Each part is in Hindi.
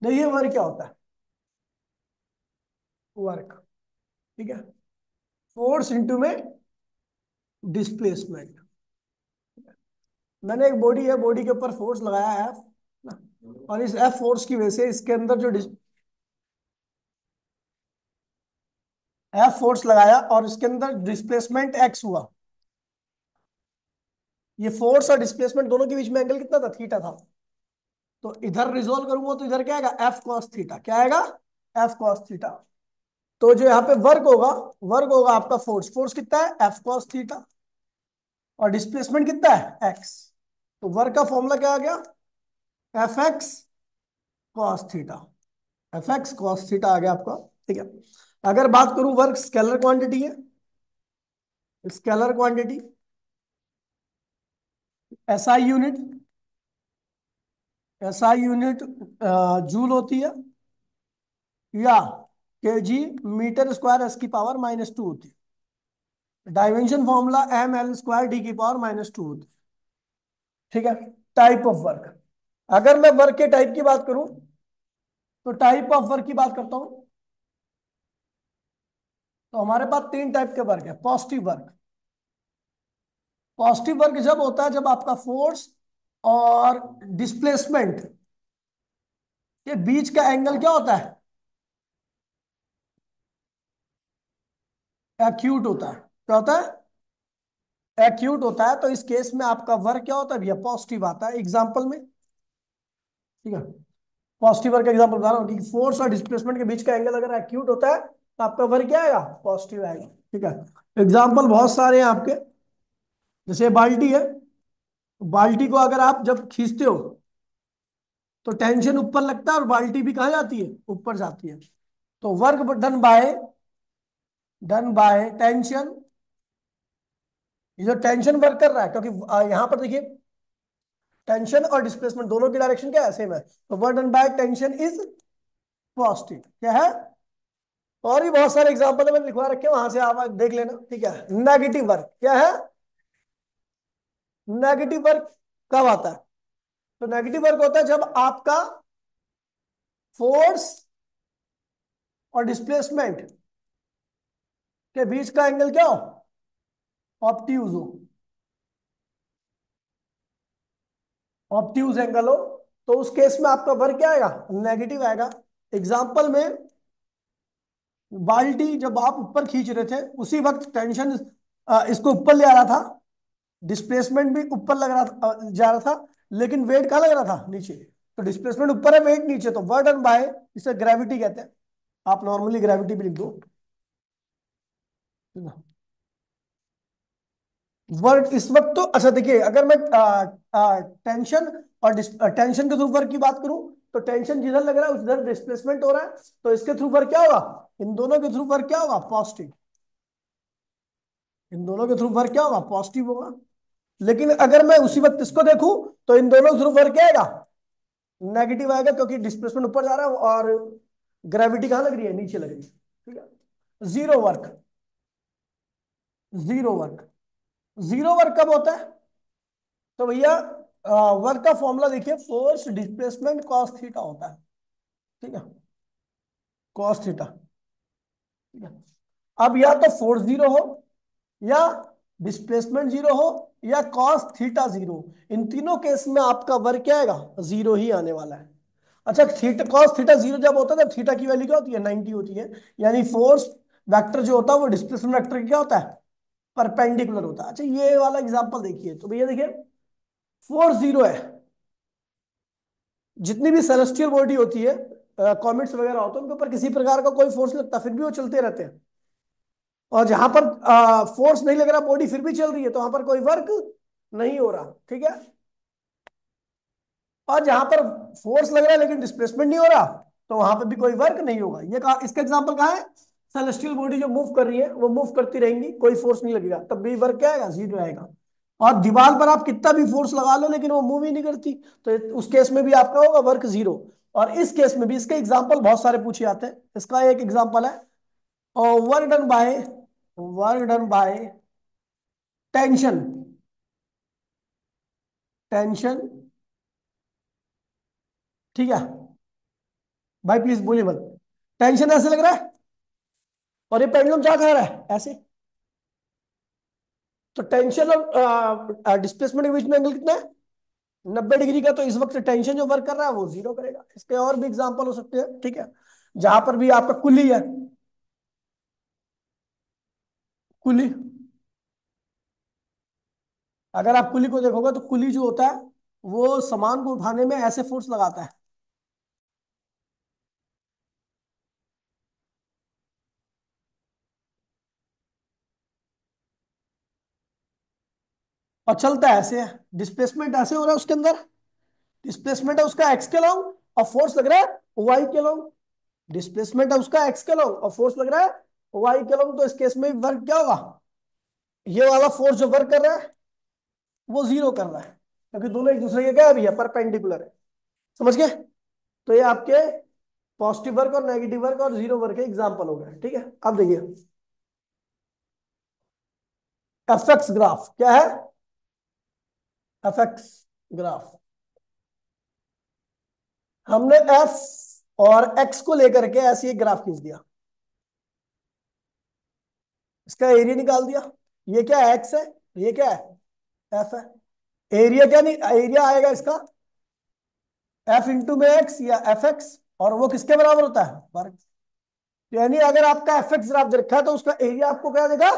देखिए वर्क क्या होता है। वर्क, ठीक है, फोर्स इनटू में डिस्प्लेसमेंट। मैंने एक बॉडी है, बॉडी के ऊपर फोर्स लगाया है F, ना, और इस एफ फोर्स की वजह से इसके अंदर जो एफ फोर्स लगाया और इसके अंदर डिस्प्लेसमेंट एक्स हुआ। ये फोर्स और डिस्प्लेसमेंट दोनों के बीच में एंगल कितना था? थीटा था। तो इधर रिजोल्व करूंगा तो इधर क्या आएगा? F cos theta. क्या आएगा? F cos theta. तो जो यहाँ पे वर्क होगा आपका फोर्स, फोर्स कितना है? F cos theta. और डिस्प्लेसमेंट कितना है? एक्स। तो वर्क का फॉर्मूला क्या आ गया? F X cos theta. F X cos theta आ गया आपका। ठीक है, अगर बात करूं, वर्क स्केलर क्वांटिटी है, scalar quantity, SI unit, SI unit joule होती है, या केजी मीटर स्क्वायर एस की पावर -2 होती है। Dimension formula M L square D की पावर -2 होती है। ठीक है, टाइप ऑफ वर्क, अगर मैं वर्क के टाइप की बात करूं तो टाइप ऑफ वर्क की बात करता हूं, तो हमारे पास तीन टाइप के वर्क है। पॉजिटिव वर्क, पॉजिटिव वर्क जब होता है जब आपका फोर्स और डिस्प्लेसमेंट के बीच का एंगल क्या होता है? एक्यूट होता है। क्या होता है? एक्यूट होता है। तो इस केस में आपका वर्क क्या होता है भैया? पॉजिटिव आता है एग्जांपल में। ठीक है, पॉजिटिव वर्क का एग्जांपल बता रहा हूँ कि फोर्स और डिस्प्लेसमेंट के बीच का एंगल अगर एक्यूट होता है तो आपका वर्क क्या आएगा? पॉजिटिव आएगा। ठीक है, एग्जांपल बहुत सारे हैं आपके। जैसे बाल्टी है, बाल्टी को अगर आप जब खींचते हो तो टेंशन ऊपर लगता है और बाल्टी भी कहाँ जाती है? ऊपर जाती है। तो वर्क डन बाय टेंशन। ये जो टेंशन वर्क कर रहा है, क्योंकि यहां पर देखिए टेंशन और डिस्प्लेसमेंट दोनों की डायरेक्शन क्या है? सेम है। तो work done by tension is positive. क्या है? और भी बहुत सारे एग्जांपल है, मैंने लिखवा रखे हैं, वहां से आप देख लेना। ठीक है, नेगेटिव वर्क क्या है? नेगेटिव वर्क कब आता है? तो नेगेटिव वर्क होता है जब आपका फोर्स और डिस्प्लेसमेंट के बीच का एंगल क्या हो? ऑब्ट्यूज हो, ऑब्ट्यूज एंगल हो। तो उस केस में आपका वर्क क्या आएगा? नेगेटिव आएगा। एग्जांपल में बाल्टी जब आप ऊपर खींच रहे थे उसी वक्त टेंशन इसको ऊपर ले आ रहा था, डिस्प्लेसमेंट भी ऊपर लग रहा था, जा रहा था, लेकिन वेट कहाँ लग रहा था? नीचे। तो डिस्प्लेसमेंट ऊपर है, वेट नीचे, तो वर्क डन बाय, इसे ग्रेविटी कहते हैं। आप नॉर्मली ग्रेविटी भी लिख दो। वर्क इस वक्त तो अच्छा देखिए, अगर मैं टेंशन और टेंशन के थ्रू वर्क की बात करूं तो टेंशन जिधर लग रहा है उधर डिस्प्लेसमेंट हो रहा है, तो इसके थ्रू वर्क क्या होगा? इन दोनों के थ्रू वर्क क्या होगा? पॉजिटिव। इन दोनों के थ्रू वर्क क्या होगा? पॉजिटिव होगा। लेकिन अगर मैं उसी वक्त इसको देखूं तो इन दोनों के थ्रू वर्क क्या आएगा? नेगेटिव आएगा, क्योंकि डिस्प्लेसमेंट ऊपर जा रहा है और ग्रेविटी कहां लग रही है? नीचे लग रही है। ठीक है, zero work, zero work, zero work कब होता है? तो भैया वर्क का फॉर्मूला देखिए, फोर्स डिस्प्लेसमेंट कॉस थीटा होता है। ठीक है, कॉस थीटा। ठीक है, अब या तो फोर्स जीरो हो, या डिस्प्लेसमेंट जीरो हो, या कॉस थीटा जीरो। इन तीनों केस में आपका वर्क क्या आएगा? जीरो ही आने वाला है। अच्छा, थीटा कॉस थीटा जीरो जब होता है तब थीटा की वैल्यू क्या होती है? 90 होती है। यानी फोर्स वेक्टर जो होता है वो डिस्प्लेसमेंट वेक्टर क्या होता है? परपेंडिकुलर होता है। अच्छा, ये वाला एग्जांपल देखिए, तो भैया देखिए फोर्स जीरो है, जितनी भी सेलेस्टियल बॉडी होती है, कॉमेट्स वगैरह होते हैं, उनके ऊपर किसी प्रकार का कोई फोर्स लगता फिर भी वो चलते रहते हैं। और जहां पर फोर्स नहीं लग रहा, बॉडी फिर भी चल रही है, तो वहां पर कोई वर्क नहीं हो रहा। ठीक है, और जहां पर फोर्स लग रहा है लेकिन डिस्प्लेसमेंट नहीं हो रहा, तो वहां पर भी कोई वर्क नहीं होगा। ये कहा, इसका एग्जांपल कहाँ है? सेलेस्टियल बॉडी जो मूव कर रही है वो मूव करती रहेंगी, कोई फोर्स नहीं लगेगा, तब भी वर्क क्या आएगा? जीरो आएगा। और दीवार पर आप कितना भी फोर्स लगा लो लेकिन वो मूव ही नहीं करती, तो उस केस में भी आपका होगा वर्क जीरो। और इस केस में भी इसके एग्जांपल बहुत सारे पूछे जाते हैं। इसका एक एग्जांपल है work done bye, work done by tension, tension. ठीक है, भाई प्लीज बोलिए मत। टेंशन ऐसे लग रहा है, और ये पेंडुलम क्या कह रहा है ऐसे। तो टेंशन और डिस्प्लेसमेंट के बीच में एंगल कितना है, 90 डिग्री का। तो इस वक्त टेंशन जो वर्क कर रहा है वो जीरो करेगा। इसके और भी एग्जांपल हो सकते हैं, ठीक है। जहां पर भी आपका कुली है, कुली, अगर आप कुली को देखोगे तो कुली जो होता है वो सामान को उठाने में ऐसे फोर्स लगाता है और चलता है ऐसे। डिस्प्लेसमेंट ऐसे हो रहा है उसके अंदर, डिस्प्लेसमेंट है उसका एक्स के लॉन्ग और फोर्स लग रहा है वाई के लॉन्ग। डिस्प्लेसमेंट है उसका एक्स के लॉन्ग और फोर्स लग रहा है वाई के लॉन्ग। तो इस केस में वर्क क्या होगा, ये वाला फोर्स जो वर्क कर रहा है वो जीरो कर रहा है, क्योंकि दोनों एक दूसरे के क्या है भैया, परपेंडिकुलर है। समझ गए। तो ये आपके पॉजिटिव वर्क और नेगेटिव वर्क और जीरो वर्क के एग्जांपल हो गए, ठीक है। अब देखिए एफ एक्स ग्राफ क्या है, एफ एक्स ग्राफ। हमने एफ और एक्स को लेकर के ऐसे एक ग्राफ खींच दिया, इसका एरिया निकाल दिया। ये क्या है, एक्स है, ये क्या है, एफ है। एरिया क्या, नहीं एरिया आएगा इसका एफ इंटू में एक्स या एफ एक्स, और वो किसके बराबर होता है, वर्ग। यानी अगर आपका एफ एक्स ग्राफ दे रखा है तो उसका एरिया आपको क्या देगा,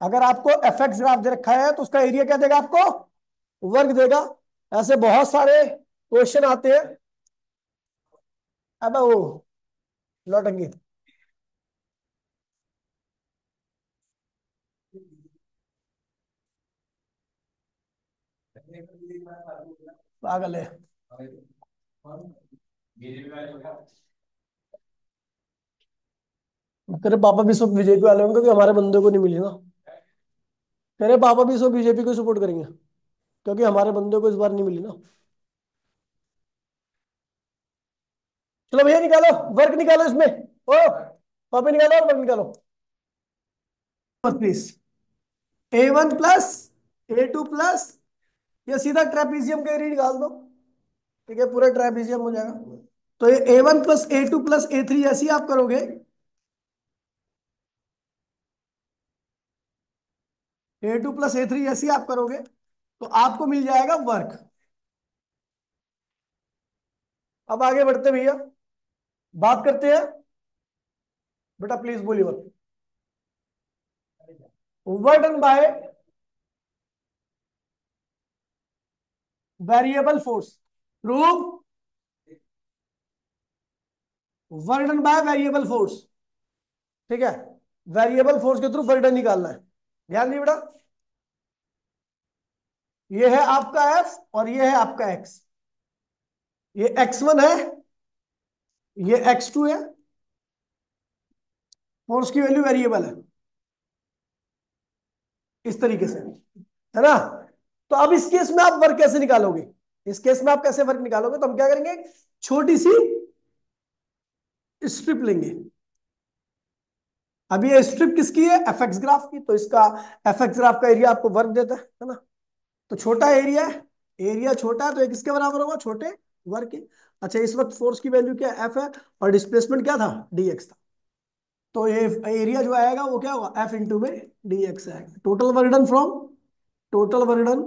अगर आपको एफ एक्स ग्राफ दे रखा है तो उसका एरिया क्या देगा आपको, वर्ग देगा। ऐसे बहुत सारे क्वेश्चन आते हैं। अब वो लौटेंगे, पागल है। तेरे पापा भी सब बीजेपी वाले होंगे क्योंकि हमारे बंदे को नहीं मिली ना। तेरे पापा भी सब बीजेपी को सपोर्ट करेंगे क्योंकि हमारे बंदे को इस बार नहीं मिली ना। चलो भैया निकालो, वर्क निकालो इसमें। ओ कॉपी निकालो और वर्क निकालो please. A1 plus A2 plus, ये सीधा ट्रेपीजियम का एरिया निकाल दो, ठीक है, पूरा ट्रेपीजियम हो जाएगा। तो ये A1 plus A2 plus A3 ऐसे ही आप करोगे, A2 प्लस A3 ऐसे ही आप करोगे तो आपको मिल जाएगा वर्क। अब आगे बढ़ते भैया, बात करते हैं। बेटा प्लीज बोलिए work, work done by variable force, prove work done by variable force, ठीक है। वेरिएबल फोर्स के थ्रू वर्क डन निकालना है। ध्यान दिए बेटा, ये है आपका एफ और ये है आपका एक्स। ये x1 है, ये x2 है। फोर्स की वैल्यू वेरिएबल है इस तरीके से, है ना। तो अब इस केस में आप वर्क कैसे निकालोगे, इस केस में आप कैसे वर्क निकालोगे, तो हम क्या करेंगे, छोटी सी स्ट्रिप लेंगे। अब ये स्ट्रिप किसकी है, एफ एक्स ग्राफ की, तो इसका एफ एक्स ग्राफ का एरिया आपको वर्क देता है ना। तो छोटा एरिया है, एरिया छोटा है तो ये किसके बराबर होगा, छोटे वर्क के। अच्छा इस वक्त फोर्स की वैल्यू क्या एफ है और डिस्प्लेसमेंट क्या था, डी एक्स था। तो ये एरिया जो आएगा वो क्या होगा, एफ इंटू में डी एक्स आएगा। Total work done from, total work done,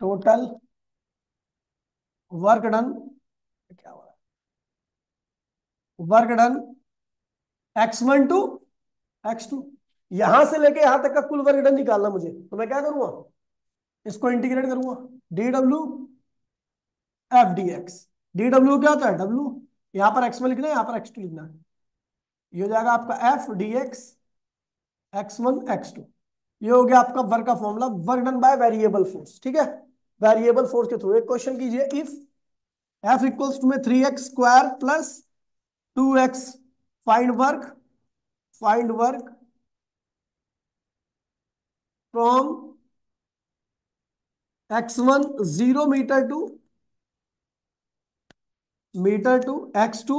total work done, क्या हो रहा है, work done x1 to x2, यहां से लेके यहां तक का कुल वर्क डन निकालना मुझे। तो मैं क्या करूंगा, इसको इंटीग्रेट करूंगा, D W F D x. D W क्या होता है, डब्ल्यू, यहां पर x1 लिखना है, यहां पर x2 लिखना है। ये हो जाएगा आपका F D x, x1 x2। ये हो गया आपका वर्क का formula, work done by variable force, ठीक है। वेरिएबल फोर्स के थ्रू एक क्वेश्चन कीजिए, इफ एफ इक्वल्स टू में 3x² plus 2x, find work, find work from x1 0 meter to x2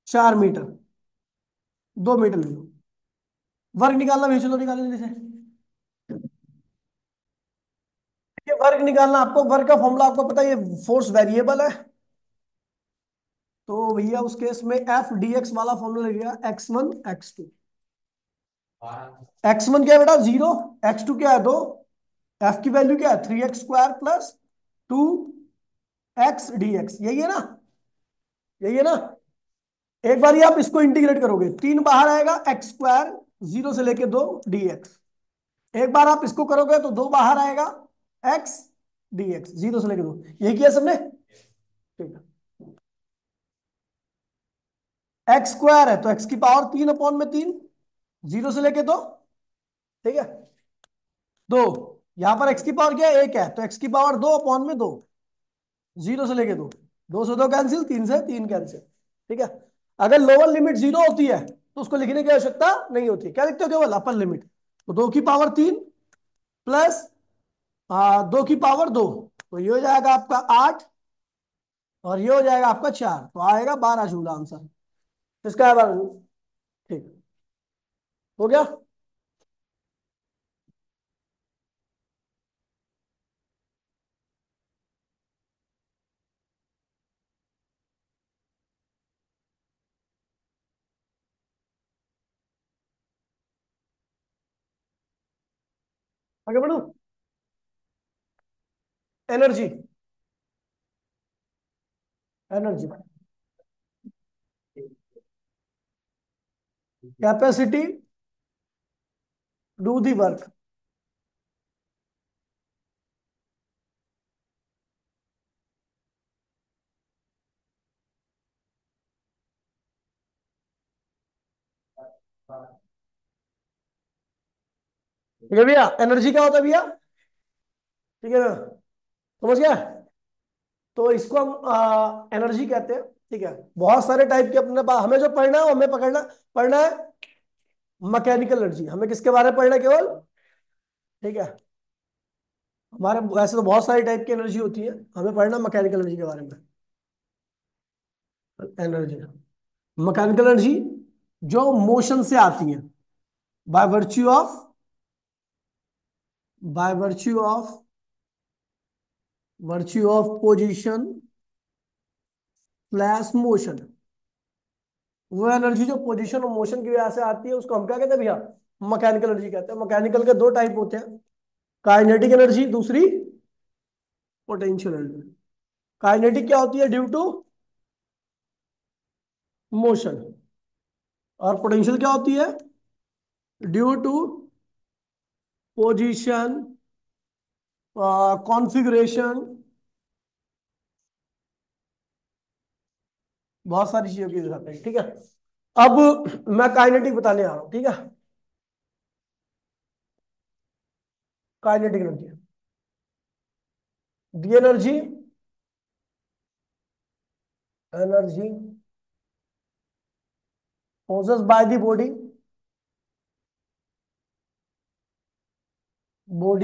4 meter, 2 meter ले लो। वर्क निकालना भेज, चलो निकालने जैसे। वर्क निकालना आपको, वर्क का फॉर्मूला आपको पता है, ये फोर्स वेरिएबल है, तो भैया उस केस में एफ डी एक्स वाला फॉर्मूला लगेगा, x1 x2। x1 क्या है बेटा 0, x2 क्या है 2, एफ की वैल्यू क्या है 3x² प्लस 2x dx, यही है ना, यही है ना। एक बार आप इसको इंटीग्रेट करोगे, 3 बाहर आएगा x², 0 से लेके 2 dx। एक बार आप इसको करोगे तो 2 बाहर आएगा x dx, 0 से लेके 2, यही किया सबने, ठीक है। x² है तो x की पावर 3/3, 0 से लेके 2, ठीक है। 2, यहां पर x की पावर क्या है 1 है, तो x की पावर 2/2, 0 से लेके 2, 2 से 2 कैंसिल, 3 से 3 कैंसिल, ठीक है। अगर लोअर लिमिट 0 होती है तो उसको लिखने की आवश्यकता नहीं होती, क्या लिखते हो केवल अपर लिमिट, तो 2 की पावर 3 प्लस 2 की पावर 2, तो ये हो जाएगा आपका 8, और ये हो जाएगा आपका 4, तो आएगा 12 जूल आंसर इसका है 12 जूल। ठीक, हो गया। आगे बढ़ो। Energy, energy capacity do the work. ठीक है भैया, एनर्जी क्या होता है भैया, ठीक है ना, समझ गया। तो इसको हम एनर्जी कहते हैं, ठीक है। बहुत सारे टाइप के अपने पास, हमें जो पढ़ना है वो हमें पढ़ना है मैकेनिकल एनर्जी, हमें किसके बारे में पढ़ना है केवल, ठीक है। हमारे वैसे तो बहुत सारी टाइप की एनर्जी होती है, हमें पढ़ना मैकेनिकल एनर्जी के बारे में। एनर्जी, मैकेनिकल एनर्जी जो मोशन से आती है, by virtue of, by virtue of position plus motion. वो एनर्जी जो पोजीशन और मोशन की वजह से आती है उसको हम क्या कहते हैं भैया, मैकेनिकल एनर्जी कहते हैं। मैकेनिकल के दो टाइप होते हैं, काइनेटिक एनर्जी, दूसरी पोटेंशियल एनर्जी। काइनेटिक क्या होती है, ड्यू टू मोशन, और पोटेंशियल क्या होती है, ड्यू टू पोजीशन, कॉन्फ़िगरेशन, बहुत सारी चीजों की जरूरत है, ठीक है। अब मैं काइनेटिक बताने आ रहा हूं, ठीक है। Kinetic energy, the energy, energy possessed by the body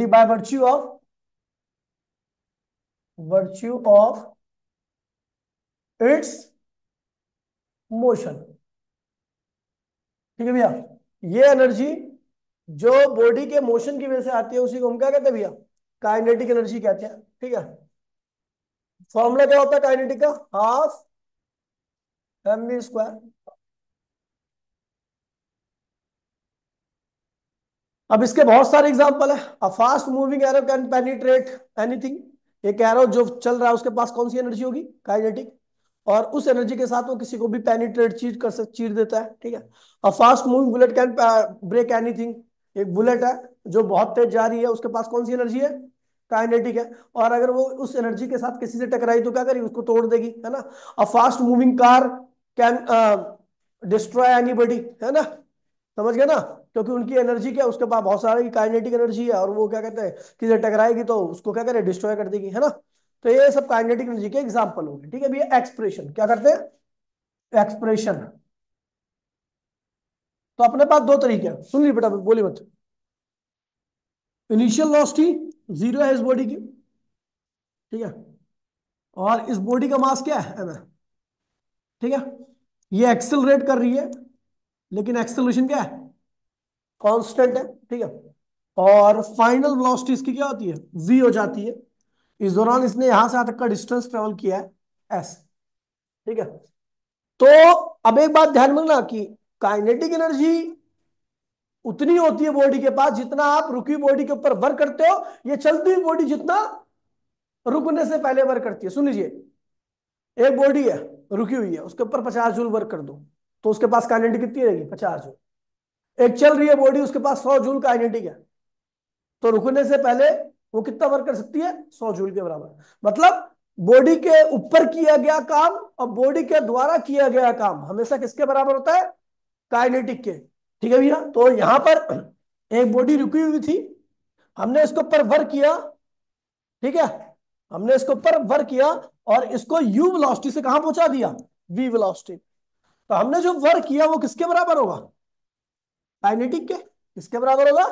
by virtue of its motion, ठीक है भैया। ये एनर्जी जो बॉडी के मोशन की वजह से आती है उसी को हम क्या कहते हैं भैया, काइनेटिक एनर्जी कहते हैं, ठीक है। फॉर्मूला क्या होता है काइनेटिक का, हाफ mv²। अब इसके बहुत सारे एग्जांपल है। A fast moving arrow can penetrate anything, एक एरो जो चल रहा है उसके पास कौन सी एनर्जी होगी, काइनेटिक, और उस एनर्जी के साथ वो किसी को भी पेनिट्रेट चीर देता है, ठीक है। A fast moving bullet can break anything, एक बुलेट है जो बहुत तेज जा रही है, उसके पास कौन सी एनर्जी है, काइनेटिक है, और अगर वो उस एनर्जी के साथ किसी से टकराई तो क्या करेगी, उसको तोड़ देगी, है ना। अ fast moving car can destroy anybody, है ना, समझ गए ना, क्योंकि उनकी एनर्जी क्या है, उसके पास बहुत सारी काइनेटिक एनर्जी है, और वो क्या कहते हैं किसी से टकराएगी तो उसको क्या करे, डिस्ट्रॉय कर देगी, है ना। तो ये सब काइनेटिक एनर्जी के एग्जांपल हो गए, ठीक है भैया। एक्सप्रेशन क्या करते हैं, एक्सप्रेशन, तो अपने पास दो तरीके हैं, सुन ली बेटा, बोली मत। इनिशियल वेलोसिटी 0 है इस बॉडी की, ठीक है, और इस बॉडी का मास क्या है m है, ठीक है। ये एक्सेलरेट कर रही है, लेकिन एक्सेलरेशन क्या है, कांस्टेंट है, ठीक है। और फाइनल वेलोसिटी इसकी क्या होती है, v हो जाती है। इस दौरान इसने यहां से यहां तक का डिस्टेंस ट्रेवल किया है s। ठीक है। तो अब एक बात ध्यान में रखना कि काइनेटिक एनर्जी उतनी होती है बॉडी के पास जितना आप रुकी बॉडी के ऊपर वर्क करते हो, ये चलती हुई बॉडी जितना रुकने से पहले वर्क करती है। सुन लीजिए, एक बॉडी है रुकी हुई है, उसके ऊपर 50 जूल वर्क कर दो तो उसके पास काइनेटिक कितनी रहेगी, 50 जूल। एक चल रही है बॉडी, उसके पास 100 जूल काइनेटिक है, तो रुकने से पहले वो कितना वर्क कर सकती है, 100 जूल के बराबर। मतलब बॉडी के ऊपर किया गया काम और बॉडी के द्वारा किया गया काम हमेशा किसके बराबर होता है, काइनेटिक के। ठीक है भैया, तो यहां पर एक बॉडी रुकी हुई थी, हमने इसके ऊपर वर्क किया। ठीक है, हमने इसके ऊपर वर्क किया और इसको यू वेलोसिटी से कहां पहुंचा दिया, वी वेलोसिटी। तो हमने जो वर्क किया वो किसके बराबर होगा, काइनेटिक के। किसके बराबर होगा,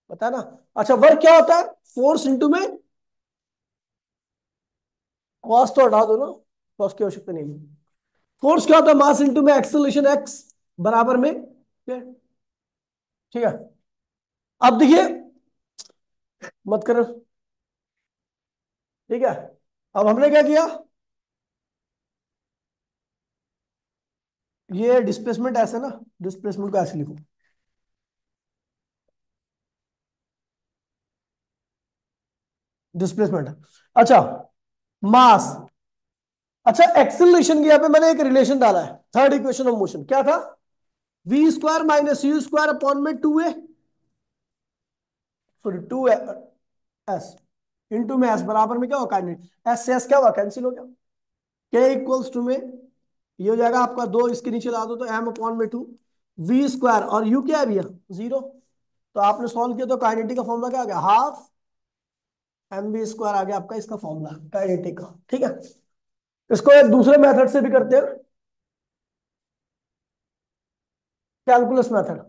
पता है ना। अच्छा, वर्क क्या होता है, फोर्स इंटू में कॉस, तो हटा दो ना, कॉस की आवश्यकता नहीं है। फोर्स क्या होता है, मास इंटू में एक्सेलरेशन एक्स बराबर में। ठीक है, अब देखिए, मत करो। ठीक है, अब हमने क्या किया, ये डिस्प्लेसमेंट ऐसे ना, डिस्प्लेसमेंट को ऐसे लिखो, डिस्प्लेसमेंट। अच्छा, मास। अच्छा, एक्सेलरेशन की यहाँ पे मैंने एक रिलेशन डाला है, थर्ड इक्वेशन ऑफ मोशन क्या था, v square minus u square upon में 2a, सॉरी 2s इंटू में s बराबर में क्या होगा, एस से एस क्या हुआ, कैंसिल हो गया। k इक्वल्स टू में ये हो जाएगा आपका, दो इसके नीचे ला दो तो m अपॉन में 2, वी स्क्वायर और u क्या है भैया, 0। तो आपने सॉल्व किया तो काइनेटिक का फॉर्मूला क्या आ गया, हाफ mv स्क्वायर आ गया आपका इसका फॉर्मूला काइनेटिक का। ठीक है, इसको एक दूसरे मेथड से भी करते हैं, कैलकुलस मेथड।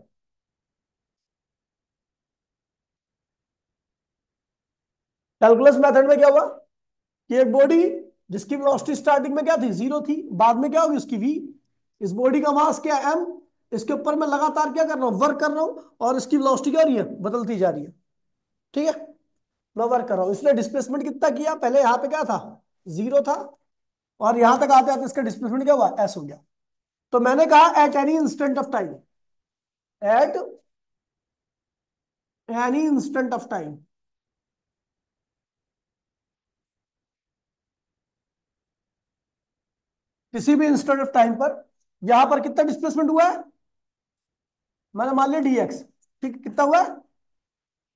कैलकुलस मेथड में क्या हुआ कि एक बॉडी जिसकी वेलोसिटी स्टार्टिंग में क्या थी, 0 थी, बाद में क्या होगी उसकी v। इस बॉडी का मास क्या है, m। इसके ऊपर मैं लगातार क्या कर रहा हूं, वर्क कर रहा हूं और इसकी वेलोसिटी क्या हो रही है, बदलती जा रही है। ठीक है, मैं वर्क कर रहा हूं, इसने डिस्प्लेसमेंट कितना किया, पहले यहां पे क्या था, 0 था, और यहां तक आते आते इसका डिस्प्लेसमेंट क्या हुआ, s हो गया। तो मैंने कहा at any instant of time, at any instant of time, किसी भी इंस्टेंट ऑफ टाइम पर यहां पर कितना डिस्प्लेसमेंट हुआ है, मैंने मान लिया dx। ठीक, कितना हुआ है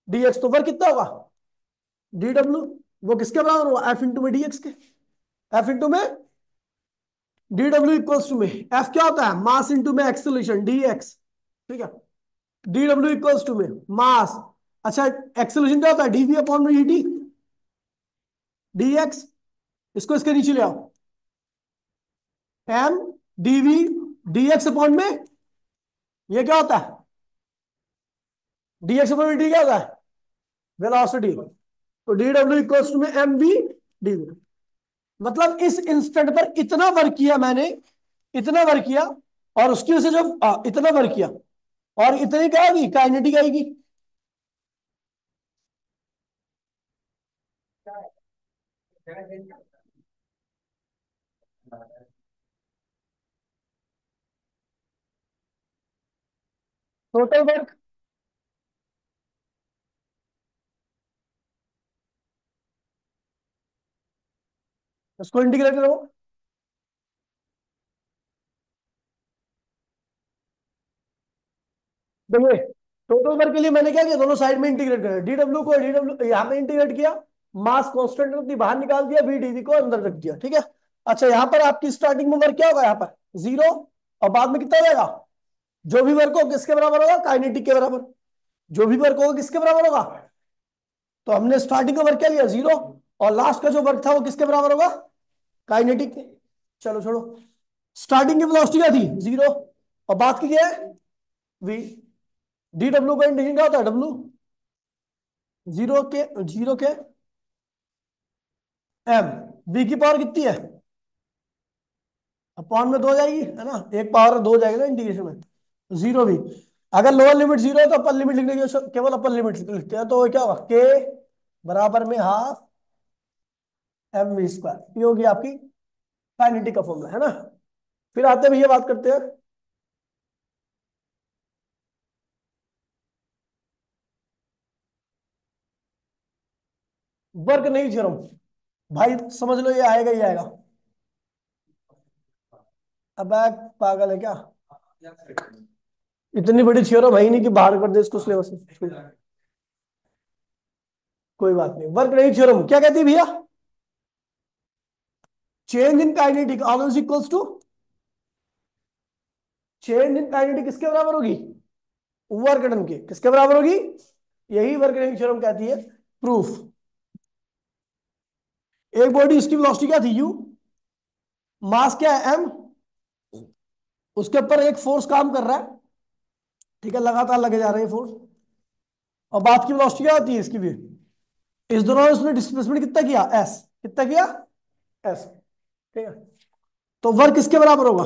dx, तो वर्क कितना होगा dw, वो किसके बराबर हुआ, f इंटू में dx के, f इंटू में dw इक्वल्स टू में f क्या होता है, मास इंटू में एक्सेलरेशन dx। ठीक है, dw इक्वल्स टू में मास। अच्छा, एक्सेलरेशन क्या होता है, dv अपॉन में dt, dx। इसको इसके नीचे ले आओ, m dv dx अपॉन में ये क्या होता है, dx अपॉन में dt क्या होता है, वेलोसिटी। तो dw इक्वल्स टू में mv dv। मतलब इस इंस्टेंट पर इतना वर्क किया मैंने, इतना वर्क किया, और उसकी वजह से जब इतना वर्क किया और इतनी क्या आएगी, काइनेटिक आएगी। टोटल वर्क, उसको इंटीग्रेट करो। देखिए, टोटल वर्क के लिए मैंने क्या किया, दोनों साइड में इंटीग्रेट कर दिया, डीडब्ल्यू को डीडब्ल्यू यहाँ पे इंटीग्रेट किया, मास कांस्टेंट रख दी, बाहर निकाल दिया, वी डीवी को अंदर रख दिया। ठीक है, अच्छा यहाँ पर आपकी स्टार्टिंग में वर्क क्या होगा, यहाँ पर 0, और बाद में कितना हो जाएगा, जो भी वर्क हो किसके बराबर होगा, काइनेटिक के बराबर। जो भी वर्क होगा किसके बराबर होगा, तो हमने स्टार्टिंग का वर्क क्या लिया, 0, और लास्ट का जो वर्क था वो किसके बराबर होगा, काइनेटिक के। चलो छोड़ो, स्टार्टिंग की वेलोसिटी क्या थी, 0, और बात की क्या है, v। डी डब्ल्यू का इंडिकेशन क्या होता है, डब्ल्यू, 0 के m, v की पावर कितनी है, अपॉन में 2 जाएगी है ना, एक पावर 2 जाएगी ना इंटीग्रेशन में, 0 भी। अगर लोअर लिमिट जीरो है तो अपर लिमिट लिखने की केवल अपर लिमिट लिखते हैं, तो क्या होगा, के बराबर में हाफ एम वी स्क्वायर। ये होगी आपकी काइनेटिक का फॉर्मूला, है ना। फिर आते हैं भैया, बात करते हैं वर्क नहीं थ्योरम। भाई समझ लो, ये आएगा ही आएगा। अब पागल है क्या, इतनी बड़ी थ्योरम है ही नहीं कि बाहर कर दे इसको सिलेबस से। कोई बात नहीं, वर्क नहीं थ्योरम क्या कहती है भैया, change in kinetic always equals to, change in kinetic किसके बराबर होगी, वर्क डन के किसके बराबर होगी, यही वर्क डन थ्योरम कहती है। प्रूफ, एक बॉडी इसकी वेलोसिटी क्या थी यू, मास क्या है एम, उसके ऊपर एक फोर्स काम कर रहा है, ठीक है, लगातार लगे जा रहे हैं फोर्स, और बात की वेलोसिटी क्या होती है इसकी भी, इस दौरान उसने डिस्प्लेसमेंट कितना किया एस, कितना किया एस, ठीक है। तो वर्क किसके बराबर होगा,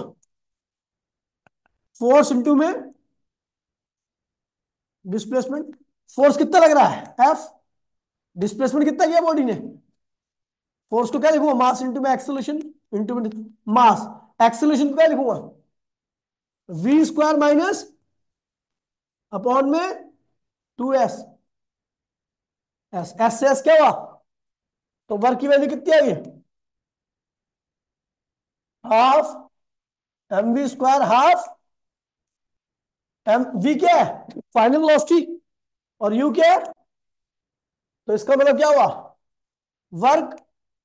फोर्स इंटू में डिस्प्लेसमेंट, फोर्स कितना लग रहा है एफ, डिस्प्लेसमेंट कितना किया बॉडी ने, फोर्स को क्या लिखूंगा, मास इंटू में एक्सेलरेशन इंटू में मास, एक्सेलरेशन को क्या लिखूंगा, वी स्क्वायर माइनस अपॉन में 2s, एस एस से एस क्या हुआ, तो वर्क की वैल्यू कितनी आई है, half m v square, half m v क्या है फाइनल वेलोसिटी, और यू क्या है, तो इसका मतलब क्या हुआ, work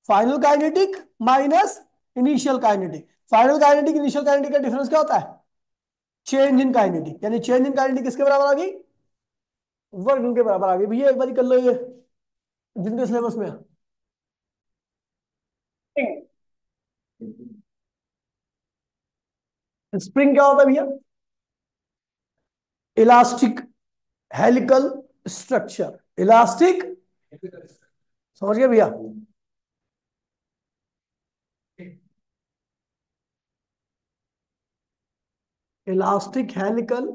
final kinetic minus initial kinetic, final kinetic initial kinetic का डिफरेंस क्या होता है, चेंज इन काइनेटिक, यानी चेंज इन काइनेटिक किसके बराबर आ गई, वर्क इनके बराबर आ गई। भैया एक बार कर लो ये, जिनके सिलेबस में स्प्रिंग क्या होता है भैया, इलास्टिक हेलिकल स्ट्रक्चर, इलास्टिक, समझ गए भैया, elastic helical,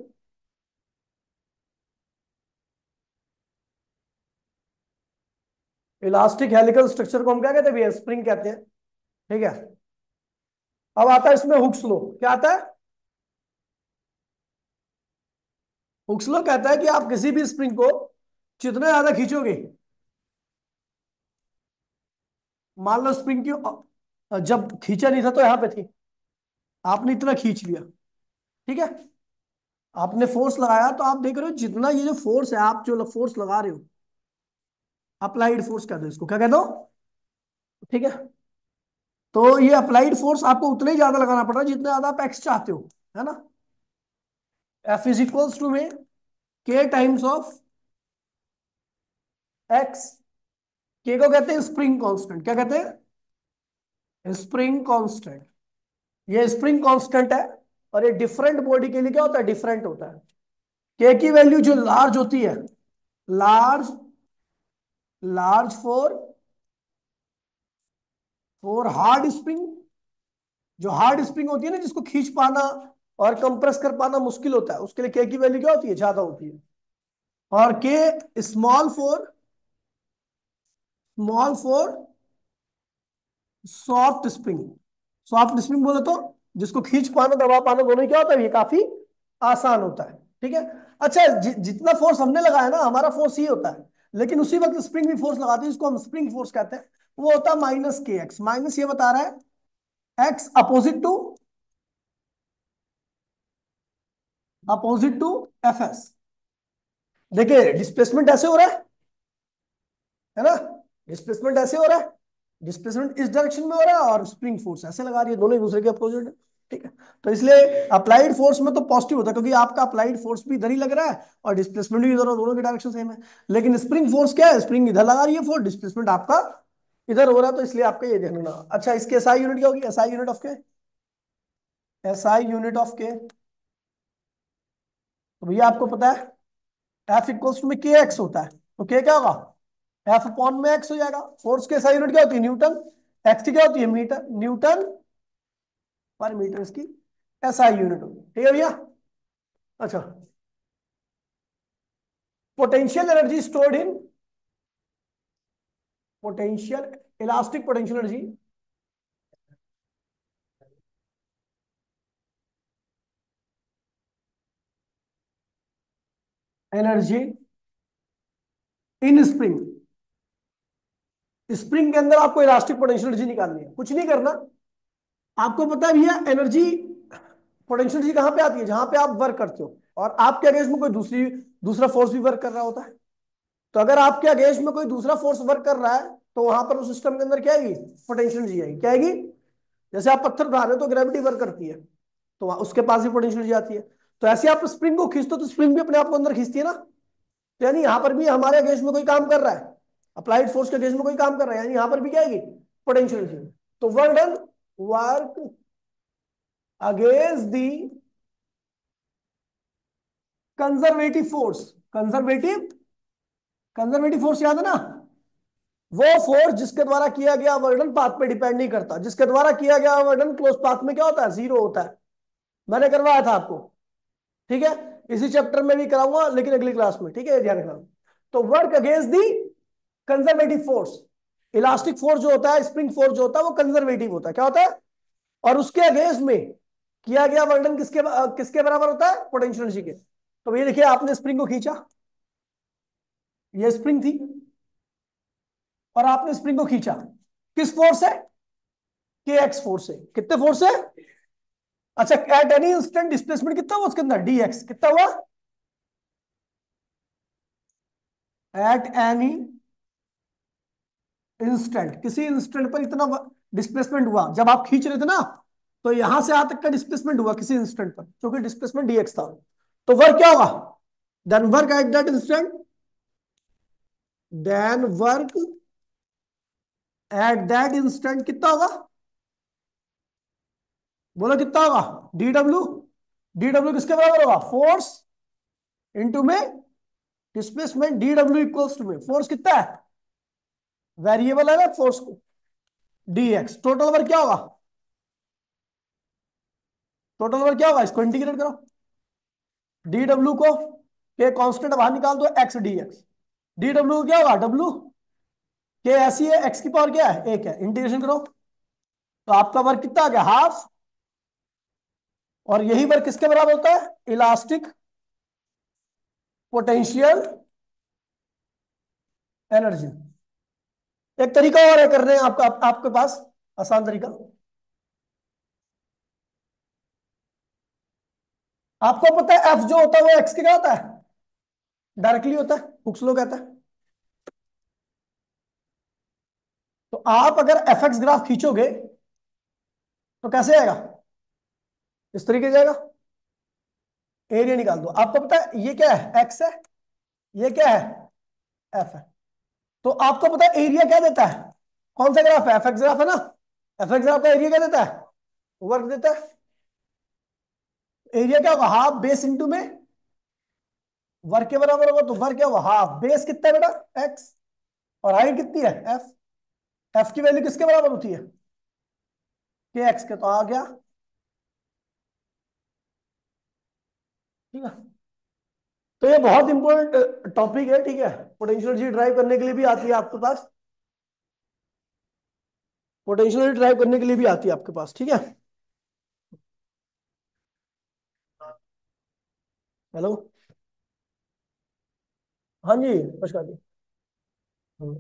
elastic helical structure को हम क्या कहते हैं भैया, स्प्रिंग कहते हैं, ठीक है। अब आता है इसमें हुक्स लॉ, क्या आता है, हुक्स लॉ कहता है कि आप किसी भी स्प्रिंग को जितना ज्यादा खींचोगे, मान लो स्प्रिंग की जब खींचा नहीं था तो यहां पे थी, आपने इतना खींच लिया, ठीक है, आपने फोर्स लगाया, तो आप देख रहे हो जितना ये जो फोर्स है, आप जो फोर्स लगा रहे हो, अप्लाइड फोर्स कहते हो इसको, क्या कहते हो, ठीक है। तो ये अप्लाइड फोर्स आपको उतना ही ज्यादा लगाना पड़ रहा है जितना ज्यादा आप एक्स चाहते हो, है ना। एफ इज इक्वल्स टू में के टाइम्स ऑफ एक्स, के को कहते हैं स्प्रिंग कांस्टेंट, क्या कहते हैं, स्प्रिंग कांस्टेंट, ये स्प्रिंग कांस्टेंट है, और ये डिफरेंट बॉडी के लिए क्या होता है, डिफरेंट होता है। के की वैल्यू जो लार्ज होती है, large, large for hard spring, जो हार्ड स्प्रिंग होती है ना, जिसको खींच पाना और कंप्रेस कर पाना मुश्किल होता है, उसके लिए के की वैल्यू क्या होती है, ज्यादा होती है। और के small for soft spring, soft spring बोले तो जिसको खींच पाना दबा पाना दोनों ही क्या होता है, ये काफी आसान होता है, ठीक है। अच्छा, जितना फोर्स हमने लगाया ना, हमारा फोर्स ही होता है, लेकिन उसी वक्त स्प्रिंग भी फोर्स लगाती है, जिसको हम स्प्रिंग फोर्स कहते हैं, वो होता है माइनस के एक्स, माइनस ये बता रहा है x opposite to F S. देखिए डिस्प्लेसमेंट ऐसे हो रहा है ना, डिस्प्लेसमेंट ऐसे हो रहा है, डिस्प्लेसमेंट इस डायरेक्शन में हो रहा है, और स्प्रिंग फोर्स ऐसे लगा रही है, दोनों एक दूसरे के अपोजिट है, ठीक है। तो इसलिए अप्लाइड फोर्स में तो पॉजिटिव होता है, क्योंकि आपका अप्लाइड फोर्स भी इधर ही लग रहा है और डिस्प्लेसमेंट भी इधर, दोनों की डायरेक्शन सेम है। लेकिन स्प्रिंग फोर्स क्या है, स्प्रिंग इधर लगा रही है फोर्स, डिस्प्लेसमेंट आपका इधर हो रहा है, तो इसलिए आपका ये देखना। अच्छा, इसके एसआई यूनिट क्या होगी, एसआई यूनिट ऑफ के, एसआई यूनिट ऑफ के, तो भैया आपको पता है एफ इक्वल्स टू में के एक्स होता है, तो के क्या होगा, एफ अपॉन में एक्स हो जाएगा। फोर्स की एसआई यूनिट क्या होती है, न्यूटन, एक्स की क्या होती है, मीटर, न्यूटन पर मीटर इसकी एसआई यूनिट होगी, ठीक है भैया। अच्छा, potential energy stored in potential elastic potential energy energy in spring. Spring के अंदर आपको इलास्टिक पोटेंशियल एनर्जी निकालनी है, कुछ नहीं करना। आपको पता है भैया एनर्जी पोटेंशियल एनर्जी कहां पे आती है, जहां पे आप वर्क करते हो और आपके अगेंस्ट में कोई दूसरा फोर्स भी वर्क कर रहा होता है। तो अगर आपके अगेंस्ट में कोई दूसरा फोर्स वर्क कर रहा है तो वहां पर उस सिस्टम के अंदर क्या आएगी, पोटेंशियल एनर्जी आएगी। क्या आएगी? जैसे आप पत्थर उठा रहे हो तो ग्रेविटी वर्क करती है, तो उसके पास भी पोटेंशियल एनर्जी आती है। तो ऐसे आप स्प्रिंग को खींचते हो तो स्प्रिंग भी अपने आप को अंदर खींचती है ना। तो यानी यहां पर भी हमारे अगेंस्ट में कोई काम कर रहा है, अप्लाइड फोर्स के अगेंस्ट में कोई काम कर रहा है, यानी यहां पर भी क्या आएगी, पोटेंशियल एनर्जी। तो work done, work against the conservative force. Conservative conservative force याद है ना, वो फोर्स जिसके द्वारा किया गया वर्डन पाथ पे डिपेंड नहीं करता। जिसके द्वारा किया गया वर्डन क्लोज पाथ में क्या होता है, जीरो होता है। मैंने करवाया था आपको, ठीक है। इसी चैप्टर में भी कराऊंगा लेकिन अगली क्लास में, ठीक है, ये ध्यान रखना। तो work against the conservative force. Elastic force जो होता है, स्प्रिंग फोर्स जो होता है, वो कंजर्वेटिव होता है। क्या होता है? और उसके अगेंस्ट में किया गया वर्डन किसके बराबर होता है, पोटेंशियल एनर्जी के। तो ये देखिए, आपने स्प्रिंग को खींचा, ये स्प्रिंग थी, और आपने स्प्रिंग को खींचा, किस फोर्स है, के एक्स फोर्स है। कितने फोर्स है? अच्छा, एट एनी इंस्टेंट डिस्प्लेसमेंट कितना हुआ उसके अंदर, डी एक्स कितना हुआ, एट एनी इंस्टेंट, किसी इंस्टेंट पर इतना डिस्प्लेसमेंट हुआ जब आप खींच रहे थे ना। तो यहां से यहां तक का डिस्प्लेसमेंट हुआ किसी इंस्टेंट पर, क्योंकि डिस्प्लेसमेंट डी एक्स था। तो वर्क क्या होगा, then work at that instant, then work at that instant कितना होगा, बोलो कितना होगा, डी डब्ल्यू। डी डब्ल्यू किसके बराबर होगा, फोर्स इंटू में displacement. D W equals to में फोर्स कितना है, वेरिएबल है ना फोर्स को, डी एक्स। टोटल वर्क क्या होगा, टोटल वर्क क्या होगा, इसको इंटीग्रेट करो। डी डब्ल्यू को के कांस्टेंट बाहर निकाल दो, x D x. D W क्या होगा, डब्ल्यू के ऐसी है, एक्स की पावर क्या है, एक है, इंटीग्रेशन करो। तो आपका वर्क कितना आ गया, हाफ। और यही वर्क किसके बराबर होता है, इलास्टिक पोटेंशियल एनर्जी। एक तरीका और है करने आपके पास, आसान तरीका। आपको पता है एफ जो होता है वो एक्स के क्या होता है, डायरेक्टली होता है, हुक्स लॉ कहता है। तो आप अगर एफ एक्स ग्राफ खींचोगे तो कैसे आएगा, इस तरीके से जाएगा। एरिया निकाल दो, आपको पता है ये क्या है, एक्स है, ये क्या है, एफ है। तो आपको पता है एरिया क्या देता है, कौन सा ग्राफ है, एफ एक्स ग्राफ है ना। एफ एक्स ग्राफ का एरिया क्या देता है, वर्क देता है। एरिया क्या होगा, हाफ बेस इंटू में वर्क के बराबर होगा। तो वर्क क्या होगा, हाफ बेस कितना है बेटा, एक्स, और हाइट कितनी है, एफ। एफ की वैल्यू किसके बराबर होती है, के एक्स के। तो आ गया, ठीक है। तो ये बहुत इंपॉर्टेंट टॉपिक है, ठीक है। पोटेंशियल एनर्जी ड्राइव करने के लिए भी आती है आपके पास, पोटेंशियल एनर्जी ड्राइव करने के लिए भी आती है आपके पास, ठीक है। हेलो, हाँ जी, नमस्कार जी। हम्म।